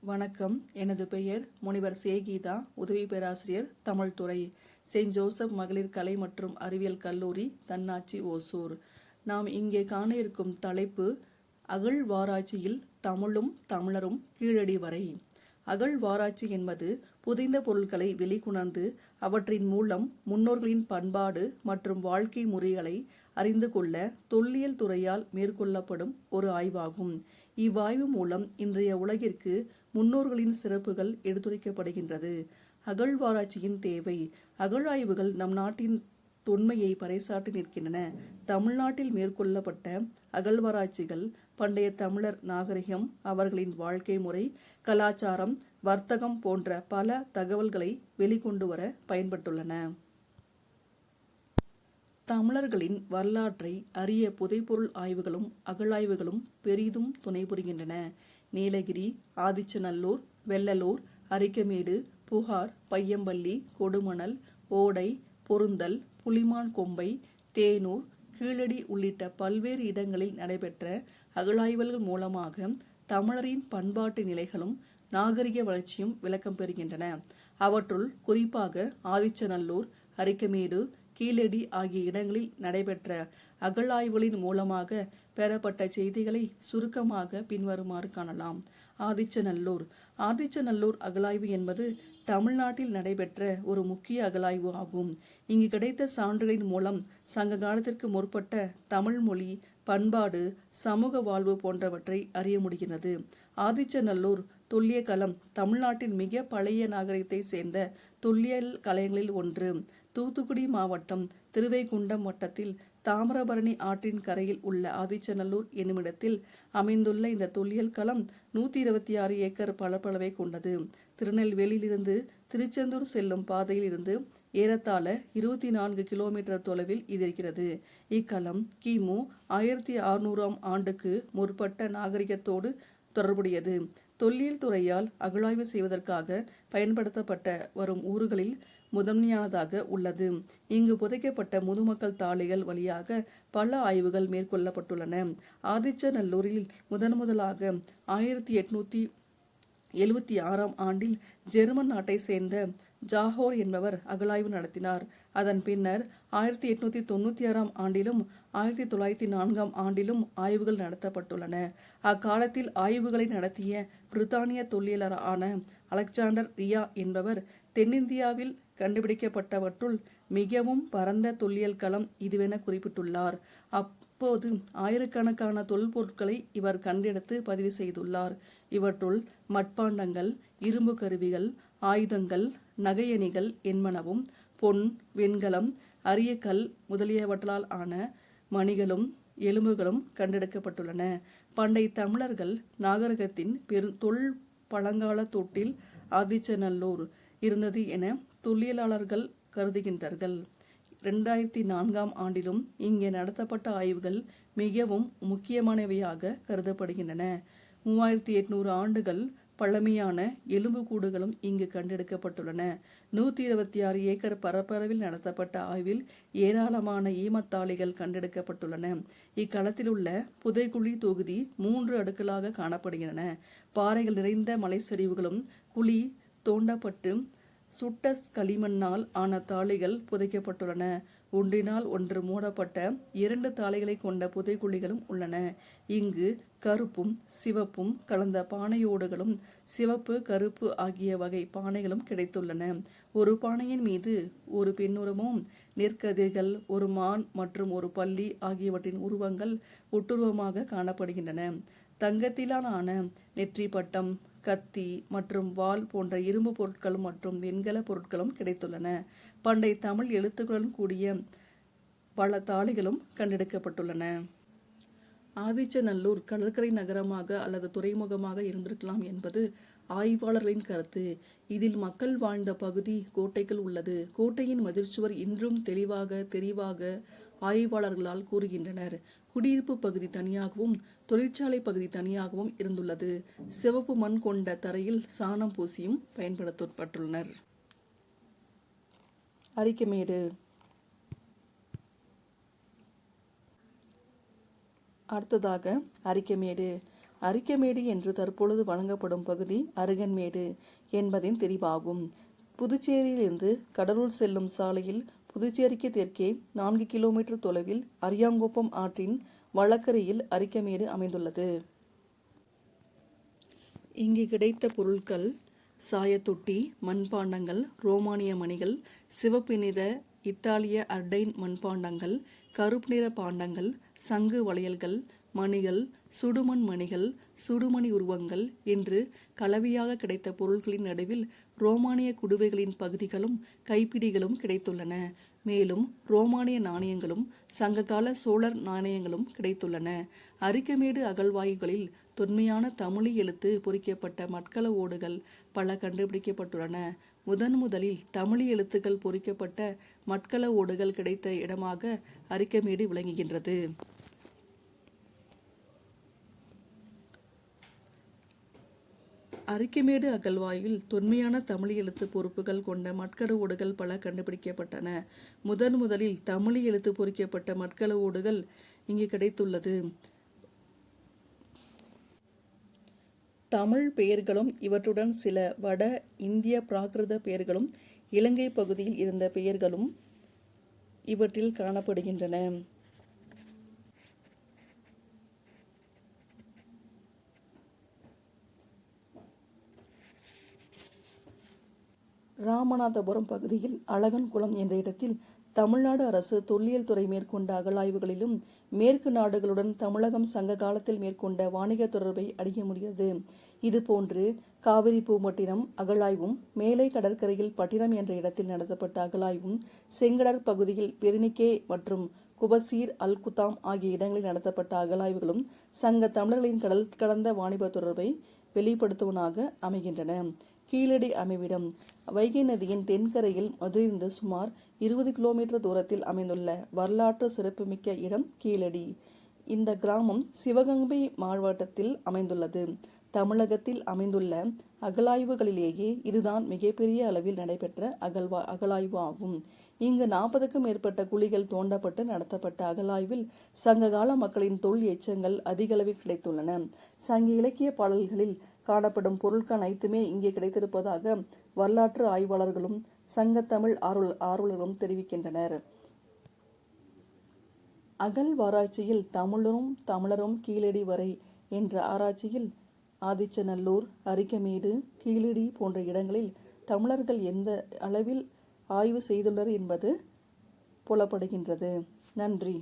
வணக்கம். எனது பெயர் முனைவர் சேகீதா, உதவி பேராசிரியர் தமிழ் துறை, செயின்ட் ஜோசப் மகளிர் கலை மற்றும் அறிவியல் கல்லூரி, தன்னாட்சி, ஓசூர். நாம் இங்கே காண இருக்கும் தலைப்பு அகழ்வாராய்ச்சியில் தமிழும் தமிழரும் கீழடி வரை. அகழ்வாராய்ச்சி என்பது புதைந்த பொருட்களை வெளிக்கொணர்ந்து அவற்றின் மூலம் முன்னோர்களின் பண்பாடு மற்றும் வாழ்க்கை முறைகளை அறிந்து கொள்ள தொல்லியல் துறையால் மேற்கொள்ளப்படும் ஒரு ஆய்வாகும். இவ்வாய்வு மூலம் இன்றைய உலகிற்கு முன்னோர்களின் சிறப்புகள் எடுத்துரைக்கப்படுகின்றது. அகழ்வாராய்ச்சியின் தேவை. அகழாய்வுகள் நம் நாட்டின் தொன்மையை பறைசாற்றி நிற்கின்றன. தமிழ்நாட்டில் மேற்கொள்ளப்பட்ட அகழ்வாராய்ச்சிகள் பண்டைய தமிழர் நாகரிகம், அவர்களின் வாழ்க்கை முறை, கலாச்சாரம், வர்த்தகம் போன்ற பல தகவல்களை வெளிக்கொண்டு வர பயன்பட்டுள்ளன. தமிழர்களின் வரலாற்றை அறிய புதைபொருள் ஆய்வுகளும் அகழாய்வுகளும் பெரிதும் துணை புரிகின்றன. நீலகிரி, ஆதிச்சநல்லூர், வெள்ளலூர், அரிக்கமேடு, புகார், பையம்பள்ளி, கொடுமணல், ஓடை, பொருந்தல், புலிமான் கொம்பை, தேனூர், கீழடி உள்ளிட்ட பல்வேறு இடங்களில் நடைபெற்ற அகழாய்வுகள் மூலமாக தமிழரின் பண்பாட்டு நிலைகளும் நாகரிக வளர்ச்சியும் விளக்கம் பெறுகின்றன. அவற்றுள் குறிப்பாக ஆதிச்சநல்லூர், அரிக்கமேடு, கீழடி ஆகிய இடங்களில் நடைபெற்ற அகழாய்வுகளின் மூலமாக பெறப்பட்ட செய்திகளை சுருக்கமாக பின்வருமாறு காணலாம். ஆதிச்சநல்லூர். ஆதிச்சநல்லூர் அகழாய்வு என்பது தமிழ்நாட்டில் நடைபெற்ற ஒரு முக்கிய அகழாய்வு ஆகும். இங்கு கிடைத்த சான்றுகளின் மூலம் சங்க காலத்திற்கு முற்பட்ட தமிழ் மொழி, பண்பாடு, சமூக வாழ்வு போன்றவற்றை அறிய முடிகிறது. ஆதிச்சநல்லூர் தொல்லிய களம் தமிழ்நாட்டின் மிக பழைய நாகரிகத்தை சேர்ந்த தொல்லியல் களங்களில் ஒன்று. தூத்துக்குடி மாவட்டம் திருவைகுண்டம் வட்டத்தில் தாமிரபரணி ஆற்றின் கரையில் உள்ள ஆதிச்சநல்லூர் என்னுமிடத்தில் அமைந்துள்ள இந்த தொல்லியல் களம் 126 ஏக்கர் பரப்பளவை கொண்டது. திருநெல்வேலியிலிருந்து திருச்செந்தூர் செல்லும் பாதையில் இருந்து ஏறத்தாழ 24 கிலோமீட்டர் தொலைவில் இது இருக்கிறது. இக்களம் கிமு 1600ஆம் ஆண்டுக்கு முற்பட்ட நாகரிகத்தோடு தொடர்புடையது. தொல்லியல் துறையால் அகழாய்வு செய்வதற்காக பயன்படுத்தப்பட்ட வரும் ஊர்களில் முதன்மையானதாக உள்ளது. இங்கு புதைக்கப்பட்ட முதுமக்கள் தாழிகள் வழியாக பல ஆய்வுகள் மேற்கொள்ளப்பட்டுள்ளன. ஆதிச்சநல்லூரில் முதலாக 1876ஆம் ஆண்டில் ஜெர்மன் நாட்டை சேர்ந்த ஜாஹோர் என்பவர் அகழாய்வு நடத்தினார். அதன் பின்னர் 1896ஆம் ஆண்டிலும் 1904ஆம் ஆண்டிலும் ஆய்வுகள் நடத்தப்பட்டுள்ளன. அக்காலத்தில் ஆய்வுகளை நடத்திய பிரித்தானிய தொல்லியலாளரான அலெக்சாண்டர் ரியா என்பவர் தென்னிந்தியாவில் கண்டுபிடிக்கப்பட்டவற்றுள் மிகவும் பரந்த தொல்லியல் களம் இதுவென குறிப்பிட்டுள்ளார். அப்போது ஆயிரக்கணக்கான தொல்பொருட்களை இவர் கண்டெடுத்து பதிவு செய்துள்ளார். இவற்றுள் மட்பாண்டங்கள், இரும்பு கருவிகள், ஆயுதங்கள், நகையணிகள் என்பனவும், பொன், வெண்கலம், அரிய கல் முதலியவற்றால் ஆன மணிகளும் எலும்புகளும் கண்டெடுக்கப்பட்டுள்ளன. பண்டை தமிழர்கள் நாகரிகத்தின் தொல் பழங்கால தொட்டில் ஆதிச்சநல்லூர் இருந்தது என தொல்லியலாளர்கள் கருதுகின்றார்கள். 2004ஆம் ஆண்டிலும் இங்கே நடத்தப்பட்ட ஆய்வுகள் மிகவும் முக்கியமானவையாக கருதப்படுகின்றன. 3800 ஆண்டுகள் பழமையான எலும்புக்கூடுகளும் இங்கு கண்டெடுக்கப்பட்டுள்ளன. 126 ஏக்கர் பரப்பளவில் நடத்தப்பட்ட ஆய்வில் ஏராளமான ஈமத்தாழிகள் கண்டெடுக்கப்பட்டுள்ளன. இக்களத்தில் உள்ள புதைக்குழி தொகுதி 3 அடுக்களாக காணப்படுகின்றன. பாறைகள் நிறைந்த மலைச்சரிவுகளும் குழி தோண்டப்பட்டு சுட்ட களிமண்ணால் ஆன தாழிகள் புதைக்கப்பட்டுள்ளன. ஒன்றினால் ஒன்று மூடப்பட்ட 2 தாழிகளை கொண்ட புதைக்குழிகளும் உள்ளன. இங்கு கருப்பும் சிவப்பும் கலந்த பானையோடுகளும் சிவப்பு, கருப்பு ஆகிய வகை பானைகளும் கிடைத்துள்ளன. ஒரு பானையின் மீது ஒரு பெண்ணுருவமும், நெற்கதிர்கள், ஒரு மான் மற்றும் ஒரு பல்லி ஆகியவற்றின் உருவங்கள் ஒட்டுருவமாக காணப்படுகின்றன. தங்கத்திலான நெற்றி பட்டம், கத்தி மற்றும் வாள் போன்ற இரும்பு பொருட்களும் மற்றும் வெண்கல பொருட்களும் கிடைத்துள்ளன. பண்டை தமிழ் எழுத்துக்களுடன் கூடிய பல தாழிகளும் கண்டெடுக்கப்பட்டுள்ளன. ஆதிச்சநல்லூர் கடற்கரை நகரமாக அல்லது துறைமுகமாக இருந்திருக்கலாம் என்பது ஆய்வாளர்களின் கருத்து. இதில் மக்கள் வாழ்ந்த பகுதி கோட்டைக்குள் உள்ளது. கோட்டையின் மதிர்ச்சுவர் இன்றும் தெரிவாக ஆய்வாளர்களால் கூறுகின்றனர். குடியிருப்பு பகுதி தனியாகவும் தொழிற்சாலை பகுதி தனியாகவும் இருந்துள்ளது. சிவப்பு மண் கொண்ட தரையில் சாணம் பூசியும் பயன்படுத்தப்பட்டுள்ளனர். அரிக்கமேடு. அடுத்ததாக அரிக்கமேடு. அரிக்கமேடு என்று தற்பொழுது வழங்கப்படும் பகுதி அருகன்மேடு என்பதின் தெரிவாகும். புதுச்சேரியிலிருந்து கடலூர் செல்லும் சாலையில் புதுச்சேரிக்கு தெற்கே 4 கிலோமீட்டர் தொலைவில் அரியாங்குப்பம் ஆற்றின் வழக்கரையில் அரிக்கமேடு அமைந்துள்ளது. இங்கு கிடைத்த பொருட்கள் சாயத்தொட்டி, மண்பாண்டங்கள், ரோமானிய மணிகள், சிவப்பு நிற இத்தாலிய அர்டைன் மண்பாண்டங்கள், கருப்பு நிற பாண்டங்கள், சங்கு வளையல்கள், மணிகள், சுடுமண் மணிகள், சுடுமணி உருவங்கள் என்று கலவையாக கிடைத்த பொருட்களின் நடுவில் ரோமானிய குடுவைகளின் பகுதிகளும் கைப்பிடிகளும் கிடைத்துள்ளன. மேலும் ரோமானிய நாணயங்களும் சங்ககால சோழர் நாணயங்களும் கிடைத்துள்ளன. அரிக்கமேடு அகழ்வாய்வுகளில் தொன்மையான தமிழ் எழுத்து பொறிக்கப்பட்ட மட்கல ஓடுகள் பல கண்டுபிடிக்கப்பட்டுள்ளன. முதலில் தமிழ் எழுத்துக்கள் பொறிக்கப்பட்ட மட்கல ஓடுகள் கிடைத்த இடமாக அரிக்கமேடு விளங்குகின்றது. அரிக்கமேடு அகழ்வாய்வில் தொன்மையான தமிழ் எழுத்து பொறுப்புகள் கொண்ட மட்கல ஓடுகள் பல கண்டுபிடிக்கப்பட்டன. முதலில் தமிழ் எழுத்து பொறிக்கப்பட்ட மட்கல ஓடுகள் இங்கு கிடைத்துள்ளது. தமிழ் பெயர்களும் இவற்றுடன் சில வட இந்திய பிராகிருத பெயர்களும் இலங்கை பகுதியில் இருந்த பெயர்களும் இவற்றில் காணப்படுகின்றன. ராமநாதபுரம் பகுதியில் அழகன்குளம் என்ற இடத்தில் தமிழ்நாடு அரசு தொல்லியல் துறை மேற்கொண்ட அகழாய்வுகளிலும் மேற்கு நாடுகளுடன் தமிழகம் சங்க காலத்தில் மேற்கொண்ட வணிக தொடர்பை அறிய முடிகிறது. இதுபோன்று காவிரி பூம்பட்டினம் அகழாய்வும், மேலை கடற்கரையில் பட்டினம் என்ற இடத்தில் நடத்தப்பட்ட அகழாய்வும், செங்கடற் பகுதியில் பெருநிக்கே மற்றும் குபசீர் அல் குதாம் ஆகிய இடங்களில் நடத்தப்பட்ட அகழாய்வுகளும் சங்க தமிழர்களின் கடல் கடந்த வாணிப தொடர்பை வெளிப்படுத்துவனாக அமைகின்றன. கீழடி அமைவிடம் வைகை நதியின் தென்கரையில் மதுரையிலிருந்து சுமார் 20 கிலோமீட்டர் தூரத்தில் அமைந்துள்ள வரலாற்று சிறப்புமிக்க இடம் கீழடி. இந்த கிராமம் சிவகங்கை மாவட்டத்தில் அமைந்துள்ளது. தமிழகத்தில் அமைந்துள்ள அகழாய்வுகளிலேயே இதுதான் மிகப்பெரிய அளவில் நடைபெற்ற அகழாய்வு ஆகும். இங்கு 40க்கும் மேற்பட்ட குழிகள் தோண்டப்பட்டு நடத்தப்பட்ட அகழாய்வில் சங்ககால மக்களின் தொல் எச்சங்கள் அதிகளவில் கிடைத்துள்ளன. சங்க இலக்கிய பாடல்களில் காணப்படும் பொருட்கள் அனைத்துமே இங்கே கிடைத்திருப்பதாக வரலாற்று ஆய்வாளர்களும் சங்கத்தமிழ் ஆர்வலர்களும் தெரிவிக்கின்றனர். அகழ்வாராய்ச்சியில் தமிழரும் கீழடி வரை என்ற ஆராய்ச்சியில் ஆதிச்சநல்லூர், அரிக்கமேடு, கீழடி போன்ற இடங்களில் தமிழர்கள் எந்த அளவில் ஆய்வு செய்துள்ளனர் என்பது புலப்படுகின்றது. நன்றி.